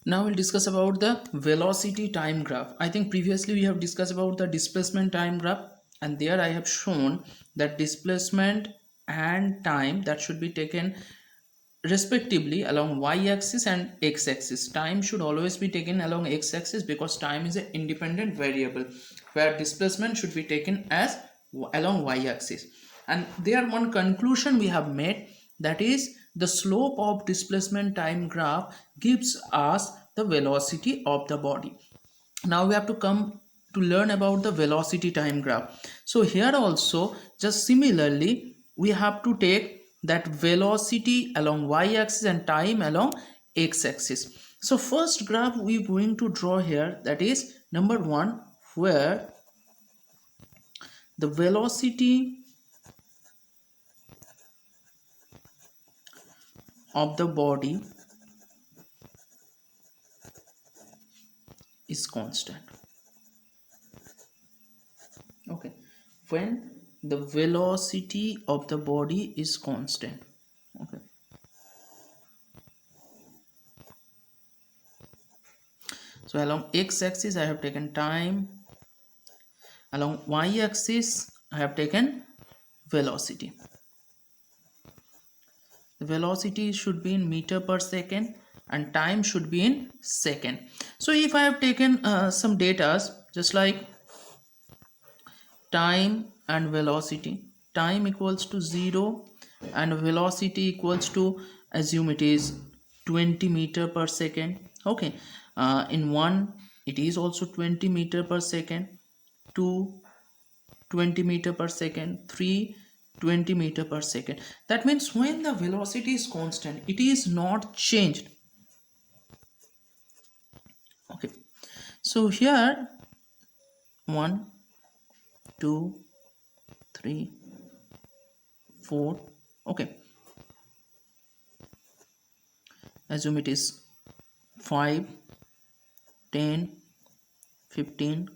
Now we'll discuss about the velocity time graph. I think previously we have discussed about the displacement time graph, and there I have shown that displacement and time that should be taken respectively along y-axis and x-axis. Time should always be taken along x-axis because time is an independent variable, where displacement should be taken as along y-axis. And there one conclusion we have made, that is the slope of displacement time graph gives us the velocity of the body. Now we have to come to learn about the velocity time graph. So here also just similarly we have to take that velocity along y-axis and time along x-axis. So first graph we are going to draw here, that is number 1, where the velocity of the body is constant. Okay, when the velocity of the body is constant. Okay, so along x-axis I have taken time, along y-axis I have taken velocity. The velocity should be in meter per second and time should be in second. So if I have taken some data just like time and velocity, time equals to 0 and velocity equals to, assume it is 20 meter per second. Okay, in 1 it is also 20 meter per second, 2 20 meter per second, 3 20 meter per second. That means when the velocity is constant, it is not changed. Okay, so here 1 2 3 4, okay, assume it is 5 10 15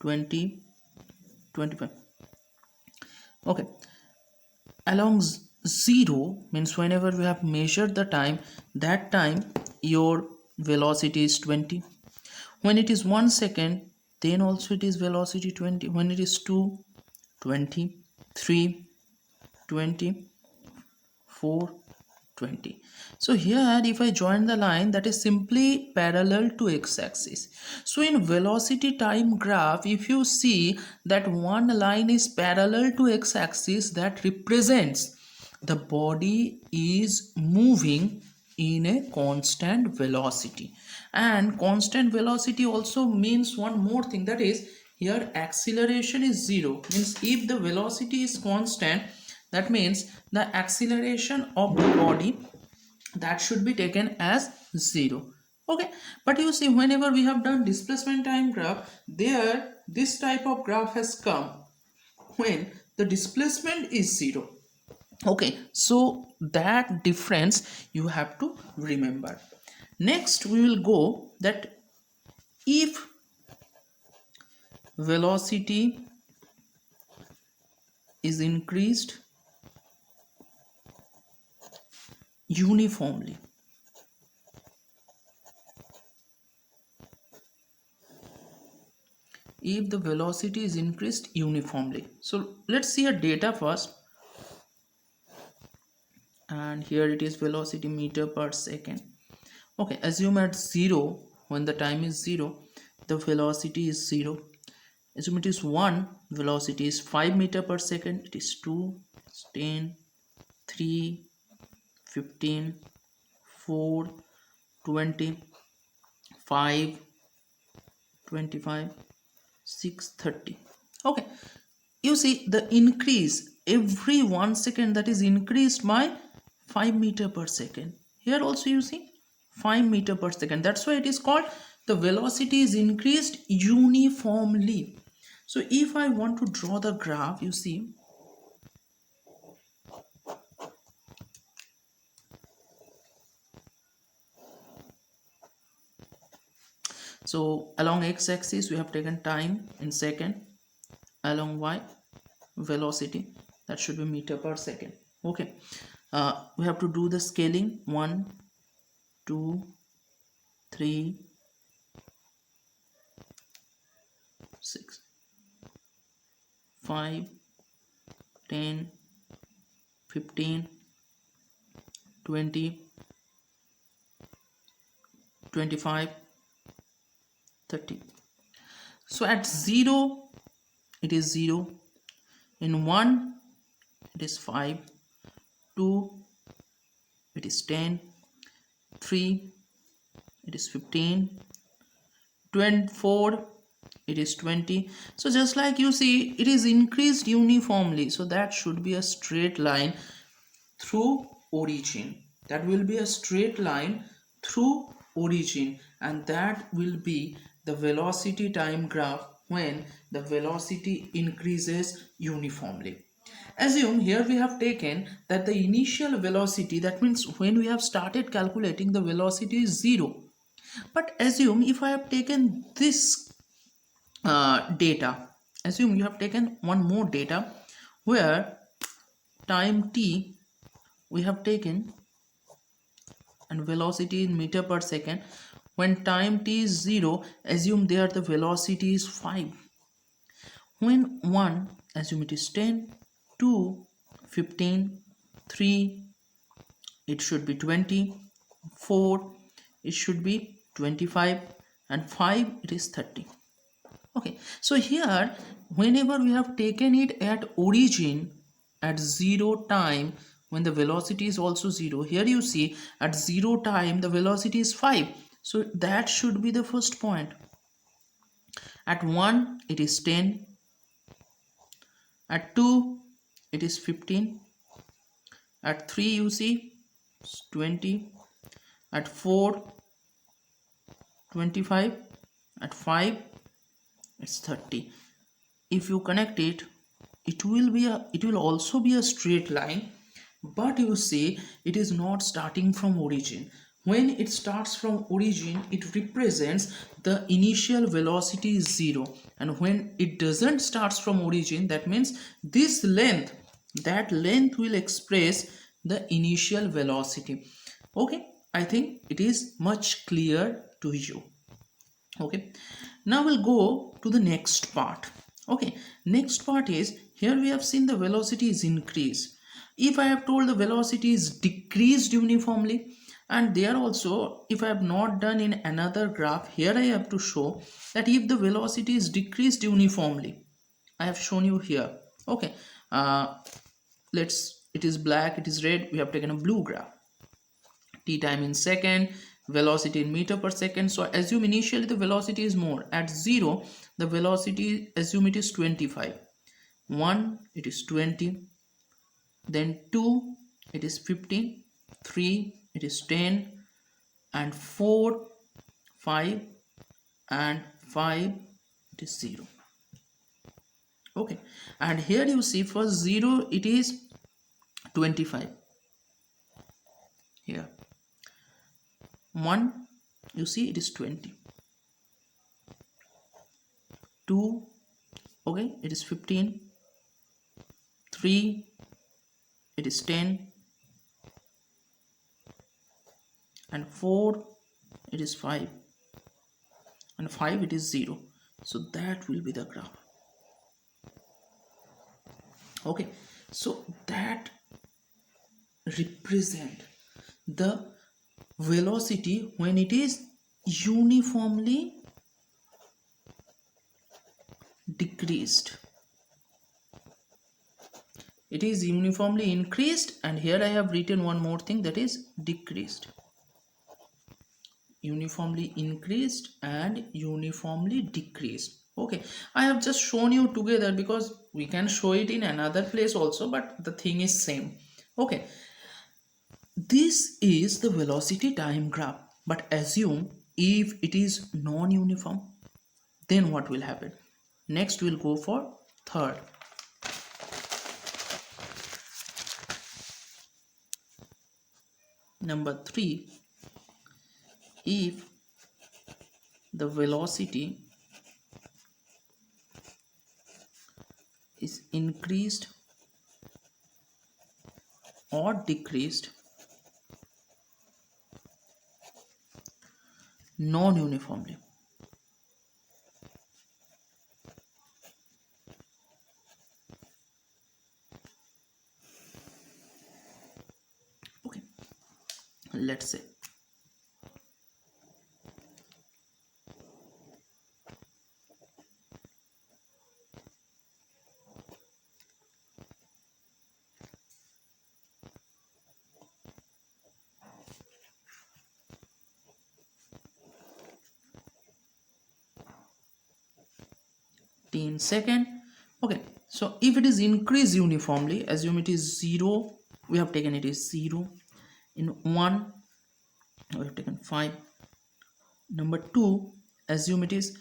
20 25. Okay, along 0 means whenever we have measured the time, that time your velocity is 20. When it is 1 second, then also it is velocity 20. When it is 2 20, 3 20, 4 20. So here if I join the line, that is simply parallel to x-axis. So in velocity time graph, if you see that one line is parallel to x-axis, that represents the body is moving in a constant velocity. And constant velocity also means one more thing, that is here acceleration is 0. Means if the velocity is constant, that means the acceleration of the body that should be taken as 0. Okay, but you see whenever we have done displacement time graph, there this type of graph has come when the displacement is 0. Okay, so that difference you have to remember. Next we will go that if velocity is increased uniformly, if the velocity is increased uniformly. So let's see a data first, and here it is velocity meter per second. Okay, assume at 0, when the time is 0, the velocity is 0. Assume it is 1, velocity is 5 meter per second. It is 2, 10, 3, 15, 4, 20, 5, 25, 6, 30. Okay, you see the increase every 1 second, that is increased by 5 meter per second. Here also you see 5 meter per second. That's why it is called the velocity is increased uniformly. So if I want to draw the graph, you see so along x-axis we have taken time in second, along y velocity, that should be meter per second. Okay, we have to do the scaling 1 2 3, 6, 5, 10, 15, 20, 25, 30. So at 0 it is 0, in 1 it is 5, 2 it is 10, 3 it is 15, 24 it is 20. So just like you see, it is increased uniformly, so that should be a straight line through origin. That will be a straight line through origin, and that will be the velocity time graph when the velocity increases uniformly. Assume here we have taken that the initial velocity, that means when we have started calculating, the velocity is 0. But assume if I have taken this data, assume you have taken one more data where time t we have taken and velocity in meter per second. When time t is 0, assume there the velocity is 5. When 1, assume it is 10, 2, 15, 3, it should be 20, 4, it should be 25, and 5, it is 30. Okay, so here whenever we have taken it at origin at 0 time, when the velocity is also 0, here you see at 0 time the velocity is 5, so that should be the first point. At 1 it is 10, at 2 it is 15, at 3 you see 20, at 4 25, at 5 it's 30. If you connect it, it will also be a straight line, but you see it is not starting from origin. When it starts from origin, it represents the initial velocity is 0, and when it doesn't starts from origin, that means this length, that length will express the initial velocity. Okay, I think it is much clear to you. Okay, now we'll go to the next part. Okay, next part is, here we have seen the velocity is increased. If I have told the velocity is decreased uniformly, and there also if I have not done in another graph, here I have to show that if the velocity is decreased uniformly, I have shown you here. Okay, it is black, it is red, we have taken a blue graph. T time in second, velocity in meter per second. So assume initially the velocity is more. At 0 the velocity, assume it is 25. 1 it is 20, then 2 it is 15, 3 it is 10, and 4, 5, and 5 it is 0. Okay, and here you see for 0 it is 25. Here 1, you see it is 20, 2, okay, it is 15, 3 it is 10, and 4 it is 5, and 5 it is 0. So that will be the graph. Okay, so that represent the velocity when it is uniformly decreased. It is uniformly increased, and here I have written one more thing, that is decreased. Uniformly increased and uniformly decreased. Okay, I have just shown you together because we can show it in another place also, but the thing is same. Okay, this is the velocity time graph, but assume if it is non-uniform, then what will happen? Next we'll go for third. Number 3, if the velocity is increased or decreased non-uniformly. Okay, let's say in second. Okay, so if it is increased uniformly, assume it is 0, we have taken it is 0. In 1 we have taken 5. Number 2, assume it is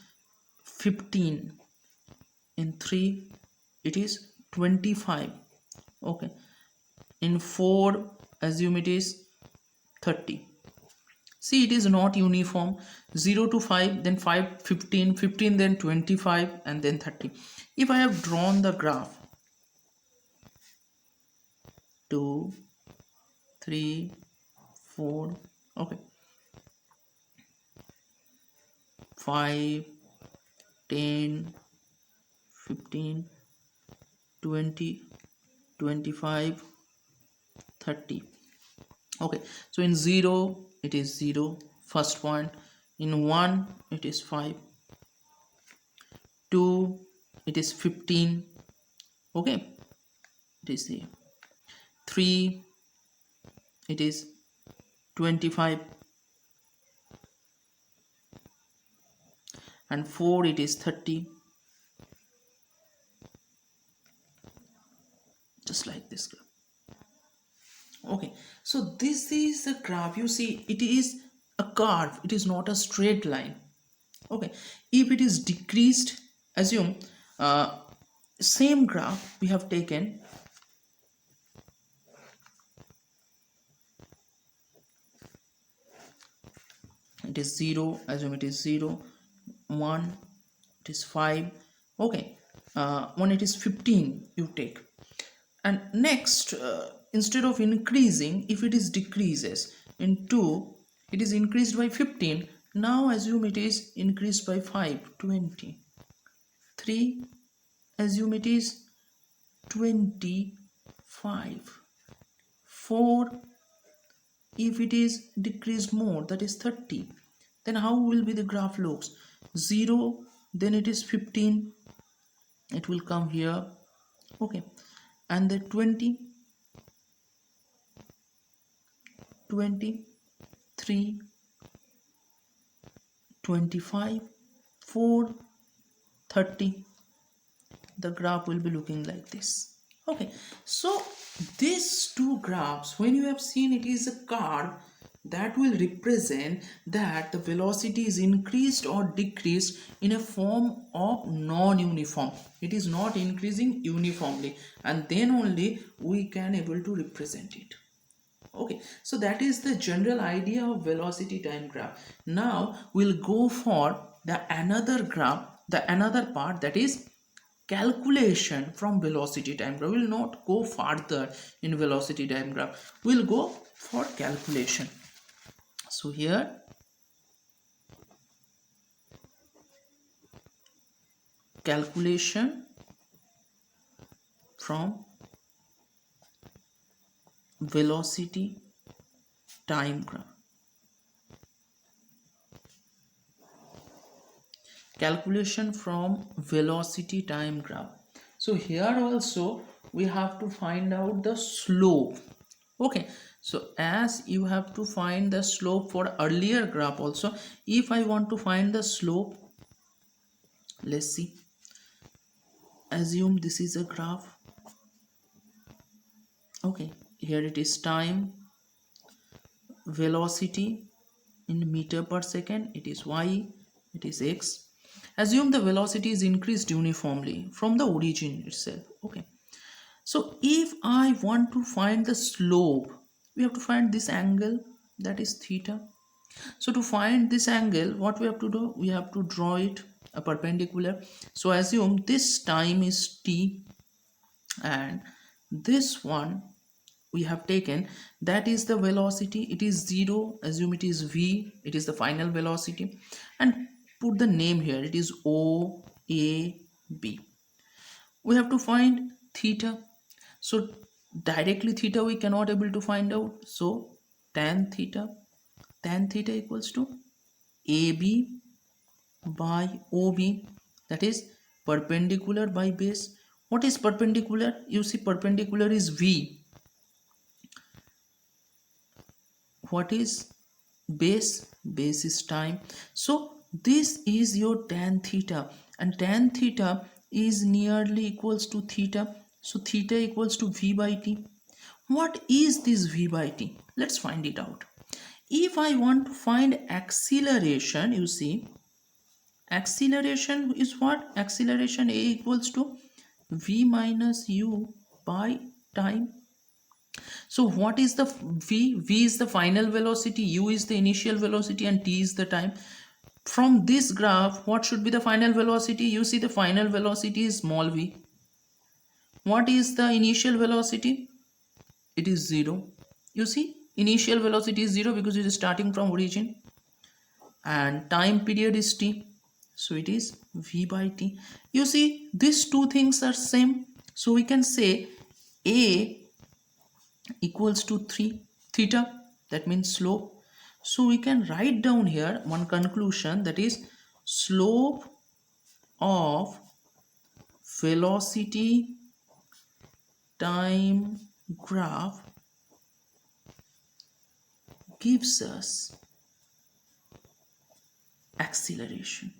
15. In 3 it is 25. Okay, in 4 assume it is 30. See, it is not uniform. 0 to 5, then 5, 15, 15, then 25, and then 30. If I have drawn the graph 2, 3, 4, okay, 5, 10, 15, 20, 25, 30. Okay, so in 0 it is 0, first point. In 1 it is 5. 2 it is 15. Okay, it is here. 3 it is 25, and 4 it is 30. Just like this graph. Okay, so this is a graph. You see, it is a curve, it is not a straight line. Okay, if it is decreased, assume same graph we have taken. It is 0, assume it is 0. 1 it is 5. Okay, when it is 15 you take. And next, instead of increasing, if it is decreases, in 2 it is increased by 15. Now assume it is increased by 5, 20. 3 assume it is 25. 4 if it is decreased more, that is 30. Then how will be the graph looks? 0, then it is 15, it will come here. Okay, and the 20, 23, 25, 4, 30. The graph will be looking like this. Okay, so these two graphs, when you have seen, it is a curve that will represent that the velocity is increased or decreased in a form of non-uniform. It is not increasing uniformly, and then only we can able to represent it. Okay, so that is the general idea of velocity time graph. Now we'll go for the another graph, the another part, that is calculation from velocity time graph. We will not go further in velocity time graph, we'll go for calculation. So here calculation from velocity time graph. Calculation from velocity time graph. So here also we have to find out the slope. Okay, so as you have to find the slope for earlier graph also, if I want to find the slope, let's see, assume this is a graph. Okay, here it is time, velocity in meter per second, it is y, it is x. Assume the velocity is increased uniformly from the origin itself. Okay, so if I want to find the slope, we have to find this angle, that is theta. So to find this angle, what we have to do, we have to draw it a perpendicular. So assume this time is t and this one we have taken, that is the velocity. It is 0, assume it is v, it is the final velocity, and put the name here, it is o a b. We have to find theta. So directly theta we cannot able to find out, so tan theta equals to ab by ob, that is perpendicular by base. What is perpendicular? You see, perpendicular is v. What is base? Base is time. So this is your tan theta, and tan theta is nearly equals to theta, so theta equals to v by t. What is this v by t? Let's find it out. If I want to find acceleration, you see, acceleration is what? Acceleration a equals to v minus u by time. So what is the v? V is the final velocity, u is the initial velocity, and t is the time. From this graph, what should be the final velocity? You see, the final velocity is small v. What is the initial velocity? It is 0. You see, initial velocity is 0 because it is starting from origin, and time period is t, so it is v by t. You see, these two things are same, so we can say a equals to 3 theta, that means slope. So we can write down here one conclusion, that is slope of velocity time graph gives us acceleration.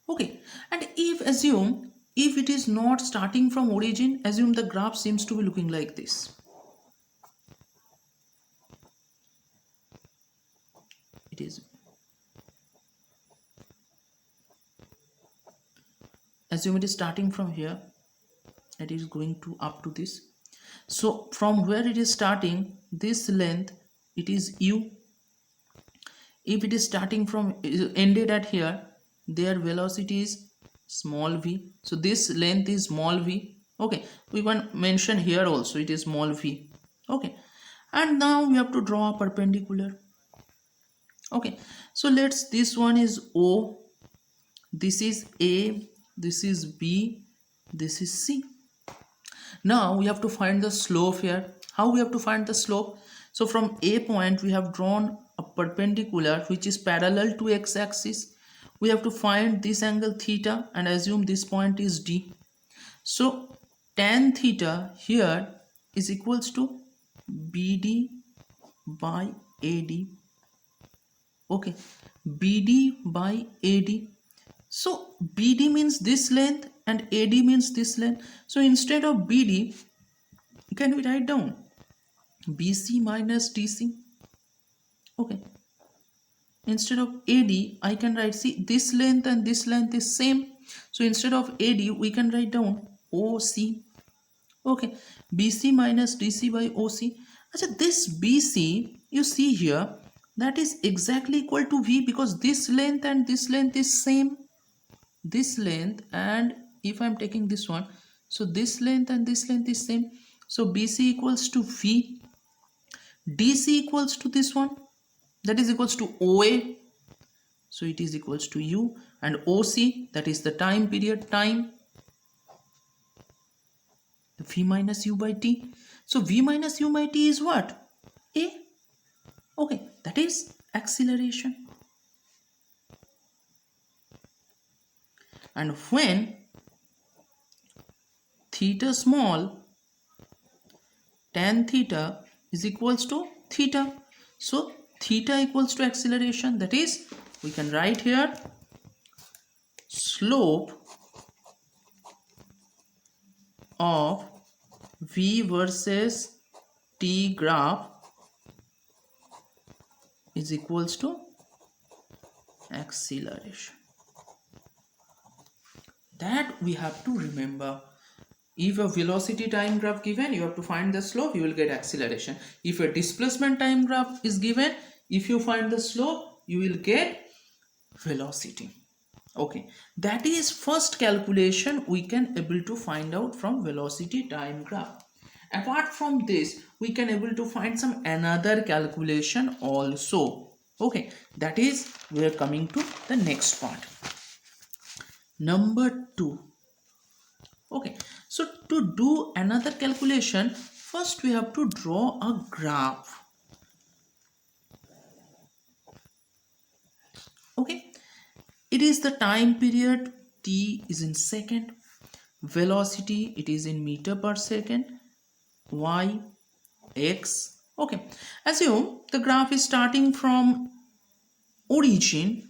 Okay, and if it is not starting from origin, assume the graph seems to be looking like this. It is, assume it is starting from here, it is going to up to this. So from where it is starting, this length, it is u. If it is starting from, ended at here, their velocity is small v, so this length is small v. Okay, we can mention here also it is small v. Okay, and now we have to draw a perpendicular. Okay, so let's, this one is o, this is a, this is b, this is c. Now we have to find the slope here. How we have to find the slope? So from a point we have drawn a perpendicular which is parallel to x-axis. We have to find this angle theta and assume this point is d. So tan theta here is equals to bd by ad. Okay, bd by ad. So bd means this length and ad means this length. So instead of bd, can we write down bc minus dc? Okay, instead of ad I can write, see, this length and this length is same, so instead of ad we can write down oc. Okay, bc minus dc by oc. Achha, this bc you see here, that is exactly equal to v because this length and this length is same. This length, and if I'm taking this one, so this length and this length is same, so bc equals to v. dc equals to this one, that is equals to oa, so it is equals to u, and oc, that is the time period, time, v minus u by t. So v minus u by t is what? A. Okay, that is acceleration. And when theta small, tan theta is equals to theta, so theta equals to acceleration, that is, we can write here slope of v versus t graph is equals to acceleration. That we have to remember. If a velocity time graph given, you have to find the slope, you will get acceleration. If a displacement time graph is given, if you find the slope, you will get velocity. Okay, that is first calculation we can able to find out from velocity time graph. Apart from this, we can able to find some another calculation also. Okay, that is we are coming to the next part. Number 2. Okay, so to do another calculation, first we have to draw a graph. Okay, it is the time period, t is in second, velocity it is in meter per second, y, x. Okay, assume the graph is starting from origin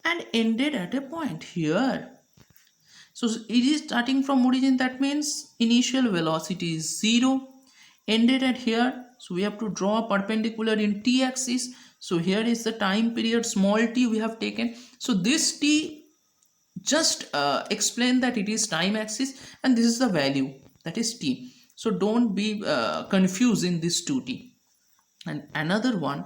and ended at a point here. So it is starting from origin, that means initial velocity is 0, ended at here. So we have to draw a perpendicular in t axis. So here is the time period small t we have taken. So this t just explain that it is time axis and this is the value, that is t. So don't be confused in this 2t. And another one,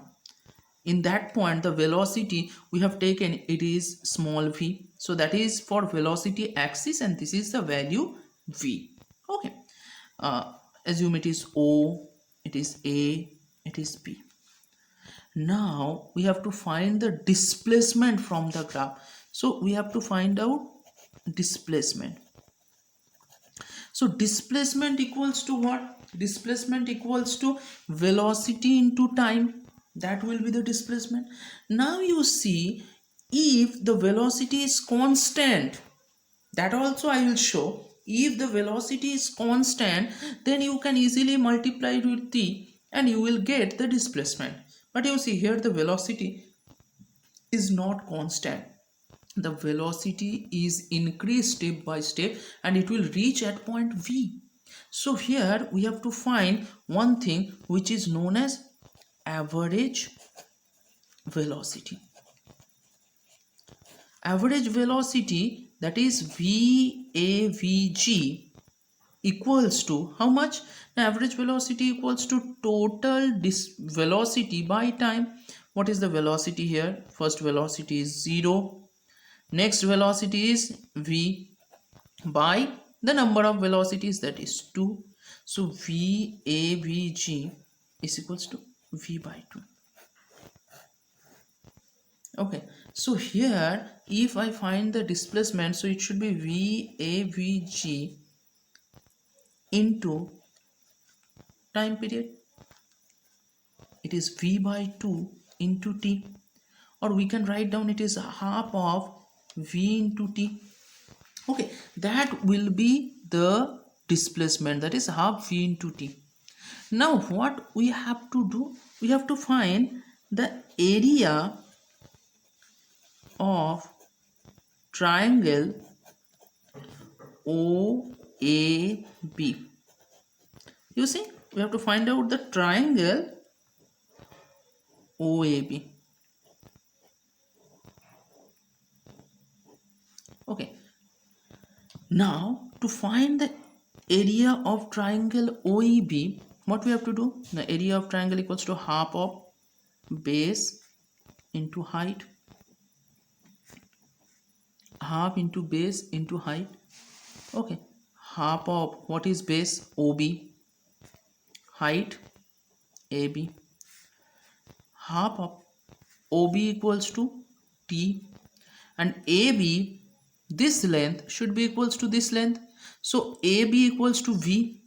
in that point the velocity we have taken, it is small v, so that is for velocity axis and this is the value v. Okay, assume it is o, it is a, it is b. Now we have to find the displacement from the graph. So we have to find out displacement. So displacement equals to what? Displacement equals to velocity into time. That will be the displacement. Now you see, if the velocity is constant, that also I will show. If the velocity is constant, then you can easily multiply it with t and you will get the displacement. But you see here the velocity is not constant. The velocity is increased step by step and it will reach at point v. So here we have to find one thing which is known as average velocity. Average velocity, that is VAVG, equals to how much? The average velocity equals to total velocity by time. What is the velocity here? First velocity is 0. Next velocity is v by the number of velocities, that is 2. So VAVG is equals to v by 2. Okay, so here if I find the displacement, so it should be VAVG into time period. It is v by 2 into t, or we can write down it is half of v into t. Okay, that will be the displacement, that is half v into t. Now what we have to do, we have to find the area of triangle OAB. You see, we have to find out the triangle OAB. Okay, now to find the area of triangle OEB, what we have to do? The area of triangle equals to half of base into height, half into base into height. Okay, half of what is base? OB, height AB, half of OB equals to T, and AB, this length should be equals to this length. So AB equals to V,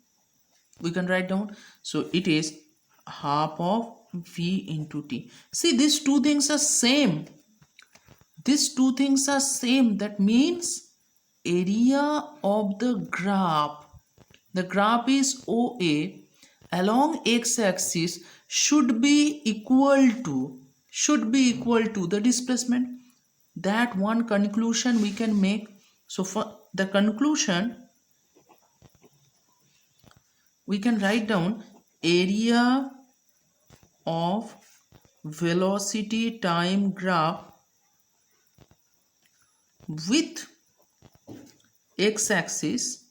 we can write down. So it is half of V into T. See, these two things are same. These two things are same. That means area of the graph. The graph is OA along x-axis should be equal to the displacement. That one conclusion we can make. So for the conclusion, we can write down area of velocity time graph with x-axis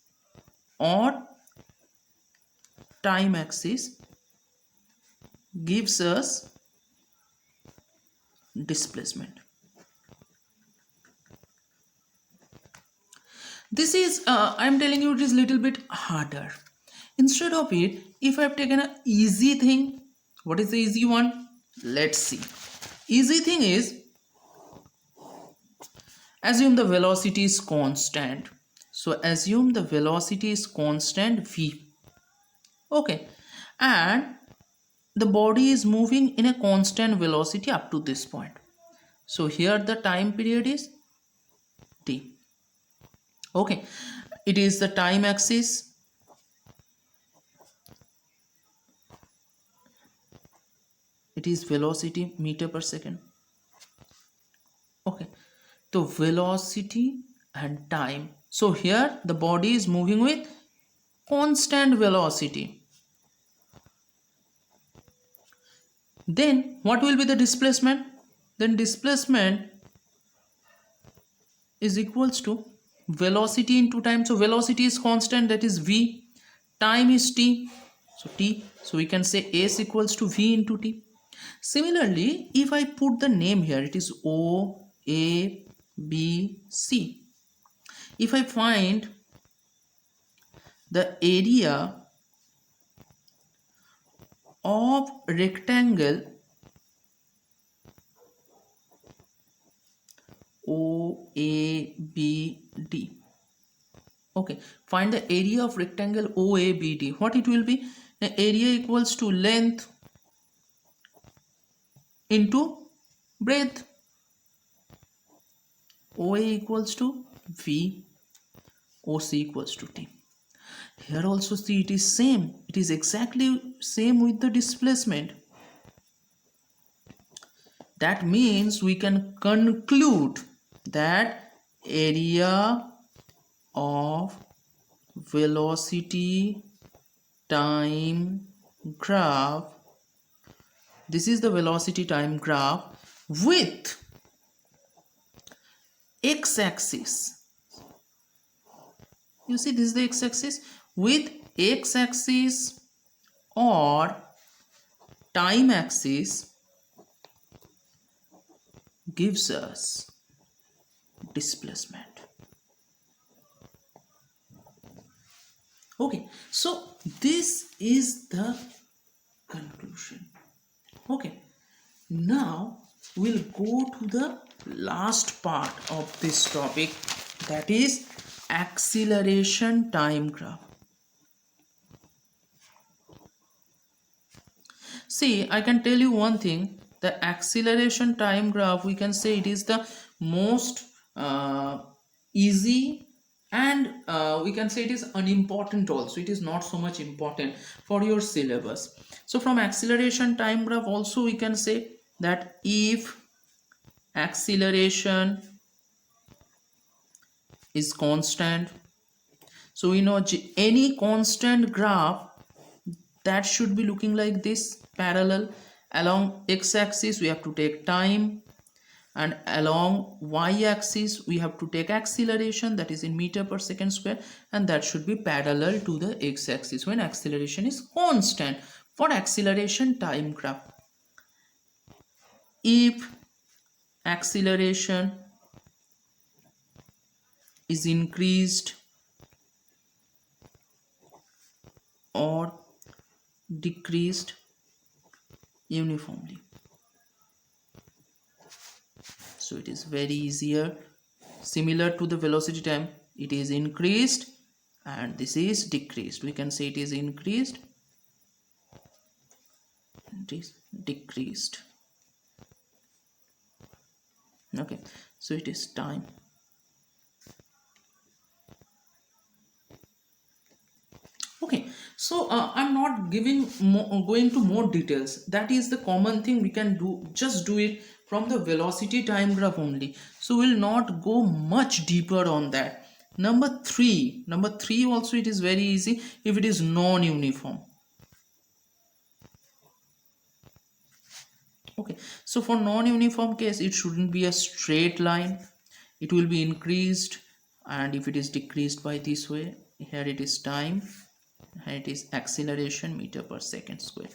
or time axis gives us displacement. This is I'm telling you, it is little bit harder. Instead of it, if I've taken an easy thing, what is the easy one? Let's see. Easy thing is, assume the velocity is constant. So assume the velocity is constant v. Okay. And the body is moving in a constant velocity up to this point. So here the time period is t. Okay. It is the time axis. It is velocity meter per second. Okay. So velocity and time. So here the body is moving with constant velocity. Then what will be the displacement? Then displacement is equals to velocity into time. So velocity is constant, that is v. Time is t. So t. So we can say s equals to v into t. Similarly, if I put the name here, it is O, A, B, C. If I find the area of rectangle OABD. Okay, find the area of rectangle OABD. What it will be? The area equals to length into breadth. OA equals to V, OC equals to T. Here also see it is same. It is exactly same with the displacement. That means we can conclude that area of velocity time graph, this is the velocity time graph with x-axis. You see, this is the x-axis. With x-axis or time axis gives us displacement. Okay, so this is the conclusion. Okay, now we'll go to the last part of this topic, that is acceleration time graph. See, I can tell you one thing, the acceleration time graph, we can say it is the most easy, and we can say it is unimportant also. It is not so much important for your syllabus. So from acceleration time graph also we can say that if acceleration is constant, so we know any constant graph that should be looking like this, parallel. Along x-axis we have to take time, and along y-axis we have to take acceleration, that is in meter per second square, and that should be parallel to the x-axis when acceleration is constant for acceleration time graph. If acceleration is increased or decreased uniformly, so it is very easier, similar to the velocity time, it is increased and this is decreased. We can say it is increased, it is decreased. Okay, so it is time. Okay, so I'm not going to more details. That is the common thing we can do, just do it from the velocity time graph only. So we'll not go much deeper on that. Number three also, it is very easy if it is non-uniform. Okay, so for non-uniform case, it shouldn't be a straight line. It will be increased, and if it is decreased by this way, here it is time, and it is acceleration meter per second square.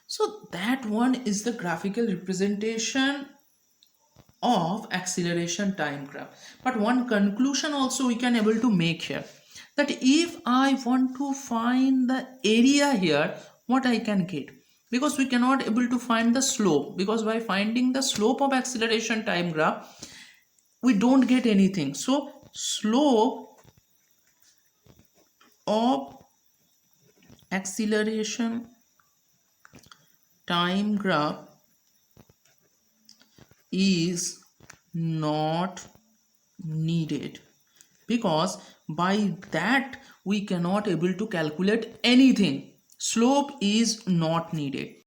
So that one is the graphical representation of acceleration time graph. But one conclusion also we can able to make here, that if I want to find the area here, what I can get, because we cannot able to find the slope, because by finding the slope of acceleration time graph we don't get anything. So slope of acceleration time graph is not needed, because by that we cannot able to calculate anything. Slope is not needed.